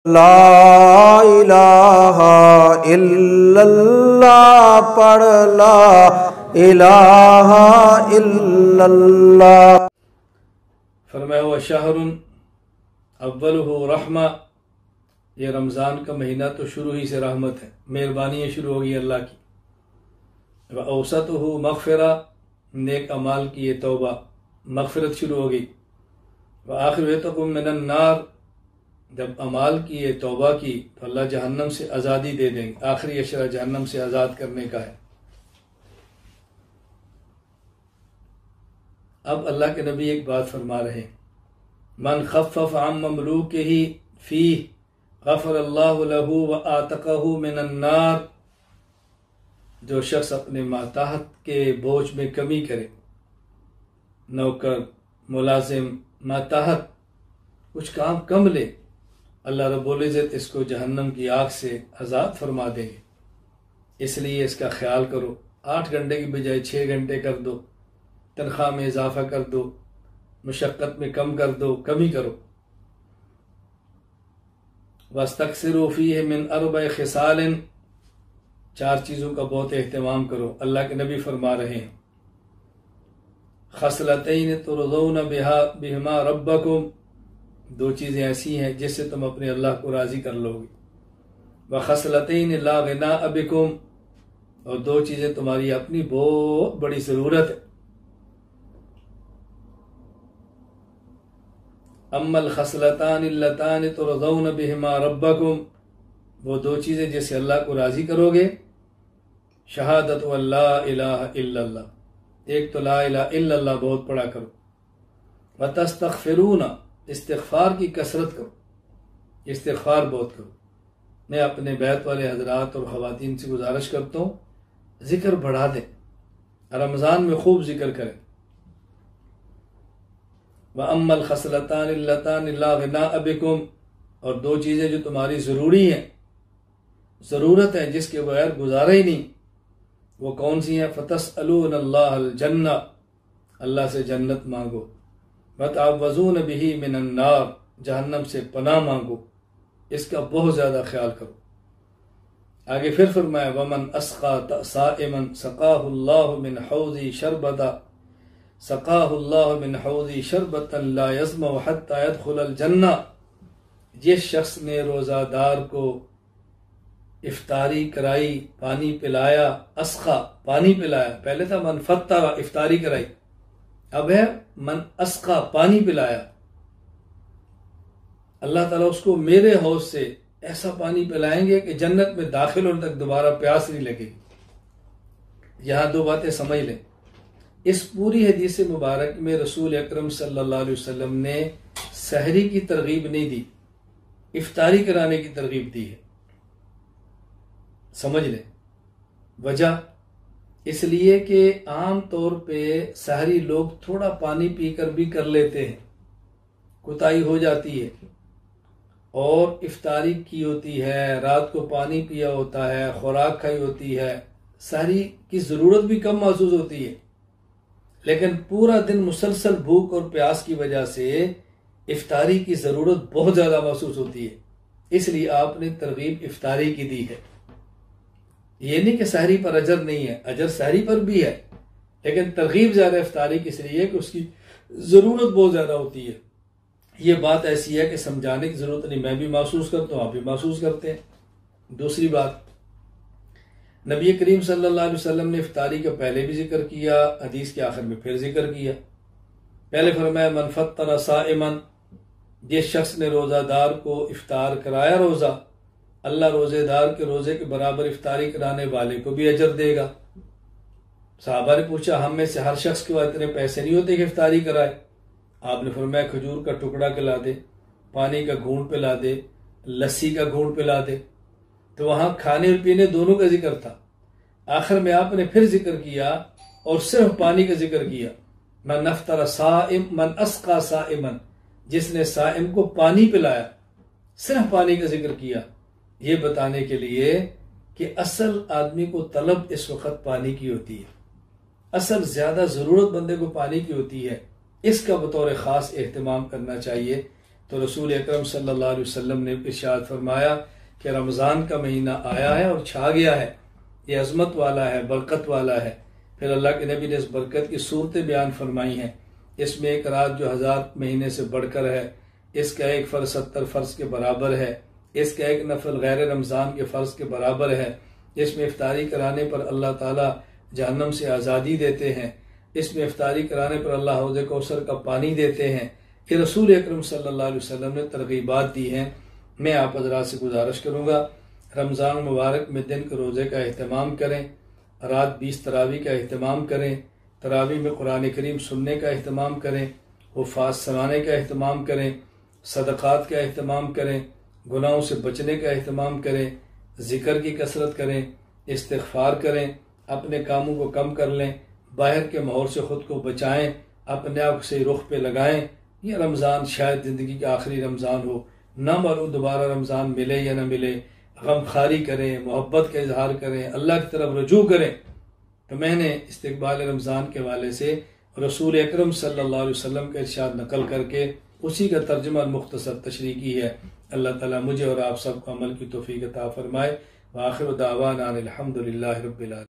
لا الہ الا اللہ پڑھ لا الہ الا اللہ۔ فرمایا ہوا شہر اولہ رحمہ، یہ رمضان کا مہینہ تو شروع ہی سے رحمت ہے، مہربانیاں شروع ہوگی اللہ کی۔ اوسطہ مغفرہ، نیک اعمال کی یہ توبہ مغفرت شروع ہوگی۔ وآخر یتقم من النار، جب اعمال کی یہ توبہ کی تو اللہ جہنم سے آزادی دے دیں گے، آخری اشرہ جہنم سے آزاد کرنے کا ہے۔ اب اللہ کے نبی ایک بات فرما رہے ہیں، من خفف عن مملوکہ فیہ غفر اللہ لہ وآتقہ من النار، جو شخص اپنے ماتحت کے بوجھ میں کمی کرے، نوکر، ملازم، ماتحت کچھ کام کم لے، اللہ رب العزت اس کو جہنم کی آگ سے آزاد فرما دیں گے۔ اس لیے اس کا خیال کرو، 8 گھنٹے کی بجائے 6 گھنٹے کر دو، تنخواہ میں اضافہ کر دو، مشقت میں کم کر دو، کمی کرو۔ وَاسْتَكْثِرُوا فِيهِ مِنْ 4 خِصَالٍ، 4 چیزوں کا بہت اہتمام کرو۔ اللہ کے نبی فرما رہے ہیں، خصلتین ترضون بہما ربکم، 2 چیزیں ایسی ہیں جس سے تم اپنے اللہ کو راضی کر لو گے۔ وخصلتین لا غناء بکم، اور 2 چیزیں تمہاری اپنی بہت بڑی ضرورت ہے۔ اما الخصلتان اللتان ترضون بہما ربکم، وہ 2 چیزیں جس سے اللہ کو راضی کرو گے، شہادت ان لا الہ الا اللہ، ایک تو لا الہ الا اللہ بہت پڑھا کرو، وتستغفرون، استغفار کی کثرت کرو، استغفار بہت کرو۔ میں اپنے بیت والے حضرات اور خواتین سے گزارش کرتا ہوں، ذکر بڑھا دیں، رمضان میں خوب ذکر کریں۔ وَأَمَّا الْخَصْلَتَانِ اللَّتَانِ لَا غِنَاءَ بِكُمْ، اور 2 چیزیں جو تمہاری ضروری ہیں، ضرورت ہے جس کے بغیر گزارا ہی نہیں، وہ کون سی ہیں؟ فَتَسْأَلُونَ اللَّهَ الْجَنَّةَ، اللہ سے جنت مانگو، وَتَعَوَّذُونَ بِهِ مِنَ النَّارِ، جہنم سے پناہ مانگو، اس کا بہت زیادہ خیال کرو۔ آگے پھر فرمایا وَمَنْ أَسْقَى صَائِمًا سَقَاهُ اللَّهُ مِنْ حَوْضِهِ شَرْبَةً سَقَاهُ اللَّهُ مِنْ حَوْضِهِ شَرْبَةً لَا يَظْمَأُ حَتَّى يَدْخُلَ الْجَنَّةَ، جس شخص نے روزہ دار کو افطاری کرائی، پانی پلایا، اسقا پانی پلایا، پہلے تھا من فطر افطاری کرائی، اب ہے من اسقا پانی پلایا، اللہ تعالیٰ اس کو میرے حوض سے ایسا پانی پلائیں گے کہ جنت میں داخل ہونے تک دوبارہ پیاس نہیں لگے گی۔ یہاں 2 باتیں سمجھ لیں، اس پوری حدیث مبارک میں رسول اکرم صلی اللہ علیہ وسلم نے سحری کی ترغیب نہیں دی، افطاری کرانے کی ترغیب دی ہے۔ سمجھ لیں وجہ، اس لیے کہ عام طور پہ سحری لوگ تھوڑا پانی پی کر بھی کر لیتے ہیں، کوتاہی ہو جاتی ہے، اور افطاری کی ہوتی ہے، رات کو پانی پیا ہوتا ہے، خوراک کھائی ہوتی ہے، سحری کی ضرورت بھی کم محسوس ہوتی ہے، لیکن پورا دن مسلسل بھوک اور پیاس کی وجہ سے افطاری کی ضرورت بہت زیادہ محسوس ہوتی ہے، اس لیے آپ نے ترغیب افطاری کی دی ہے۔ یہ نہیں کہ سحری پر اجر نہیں ہے، اجر سحری پر بھی ہے، لیکن ترغیب زیادہ افطاری کی اس لیے کہ اس کی ضرورت بہت زیادہ ہوتی ہے۔ یہ بات ایسی ہے کہ سمجھانے کی ضرورت نہیں، میں بھی محسوس کرتا ہوں، آپ بھی محسوس کرتے ہیں۔ دوسری بات، نبی کریم صلی اللہ علیہ وسلم نے افطاری کا پہلے بھی ذکر کیا، حدیث کے آخر میں پھر ذکر کیا۔ پہلے فرمایا من فطر صائما، جس شخص نے روزہ دار کو افطار کرایا روزہ، اللہ روزے دار کے روزے کے برابر افطاری کرانے والے کو بھی اجر دے گا۔ صحابہ نے پوچھا ہم میں سے ہر شخص کے بعد اتنے پیسے نہیں ہوتے کہ افطاری کرائے؟ آپ نے فرمایا کھجور کا ٹکڑا کھلا دے، پانی کا گھونٹ پلا دے، لسی کا گھونٹ پلا دے، تو وہاں کھانے اور پینے دونوں کا ذکر تھا۔ آخر میں آپ نے پھر ذکر کیا اور صرف پانی کا ذکر کیا، من افطر صائم من اسقى صائما، جس نے صائم کو پانی پلایا، صرف پانی کا ذکر کیا، یہ بتانے کے لیے کہ اصل آدمی کو طلب اس وقت پانی کی ہوتی ہے، اصل زیادہ ضرورت بندے کو پانی کی ہوتی ہے، اس کا بطور خاص اہتمام کرنا چاہیے۔ تو رسول اکرم صلی اللہ علیہ وسلم نے ارشاد فرمایا کہ رمضان کا مہینہ آیا ہے اور چھا گیا ہے، یہ عظمت والا ہے، برکت والا ہے۔ پھر اللہ کے نبی نے اس برکت کی صورتیں بیان فرمائی ہیں۔ اس میں ایک رات جو 1000 مہینے سے بڑھ کر ہے، اس کا ایک فرض 70 فرض کے برابر ہے، اس کا ایک نفل غیر رمضان کے فرض کے برابر ہے۔ اس میں افطاری کرانے پر اللہ تعالیٰ جہنم سے آزادی دیتے ہیں، اس میں افطاری کرانے پر اللہ حوض کوثر کا پانی دیتے ہیں۔ یہ رسول اکرم صلی اللہ علیہ وسلم نے ترغیبات دی ہیں۔ میں آپ حضرات سے گزارش کروں گا رمضان مبارک میں دن کے روزے کا اہتمام کریں، رات 20 تراویح کا اہتمام کریں، تراویح میں قرآن کریم سننے کا اہتمام کریں، حفاظ سنانے کا اہتمام کریں، صدقات کا اہتمام کریں، گناہوں سے بچنے کا اہتمام کریں، ذکر کی کثرت کریں، استغفار کریں، اپنے کاموں کو کم کر لیں، باہر کے ماحول سے خود کو بچائیں، اپنے آپ سے رخ پہ لگائیں۔ یہ رمضان شاید زندگی کا آخری رمضان ہو، نہ معلوم دوبارہ رمضان ملے یا نہ ملے۔ غم خاری کریں، محبت کا اظہار کریں، اللہ کی طرف رجوع کریں۔ تو میں نے استقبال رمضان کے حوالے سے رسول اکرم صلی اللہ علیہ وسلم کا ارشاد نقل کر کے اسی کا ترجمہ مختصر تشریح کی ہے۔ اللہ تعالیٰ مجھے اور آپ سب کو عمل کی توفیق عطا فرمائے۔ وآخر دعوانا الحمد للہ رب العالمین۔